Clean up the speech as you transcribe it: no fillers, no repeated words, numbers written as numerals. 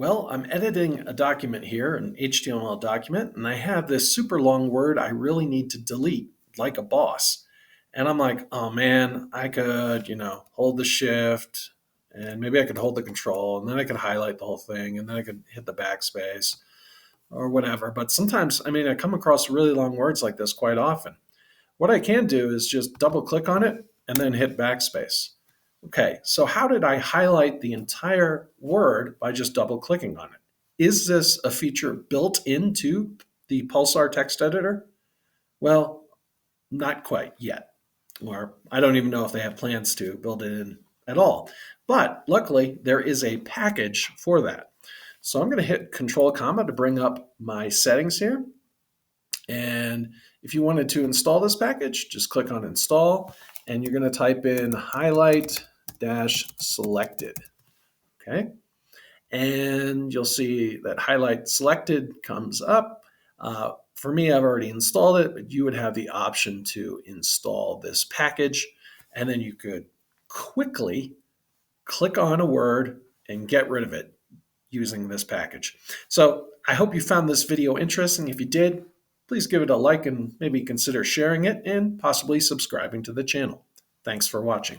Well, I'm editing a document here, an HTML document, and I have this super long word I really need to delete, like a boss. And I'm like, oh man, I could, hold the shift and maybe I could hold the control and then I could highlight the whole thing and then I could hit the backspace or whatever. But sometimes, I come across really long words like this quite often. What I can do is just double click on it and then hit backspace. Okay, so how did I highlight the entire word by just double clicking on it? Is this a feature built into the Pulsar text editor? Well, not quite yet. Or I don't even know if they have plans to build it in at all. But luckily, there is a package for that. So I'm going to hit Control Comma to bring up my settings here. And if you wanted to install this package, just click on Install, and you're going to type in highlight selected. Okay. And you'll see that highlight selected comes up. For me, I've already installed it, but you would have the option to install this package, and then you could quickly click on a word and get rid of it using this package. So I hope you found this video interesting. If you did, please give it a like and maybe consider sharing it and possibly subscribing to the channel. Thanks for watching.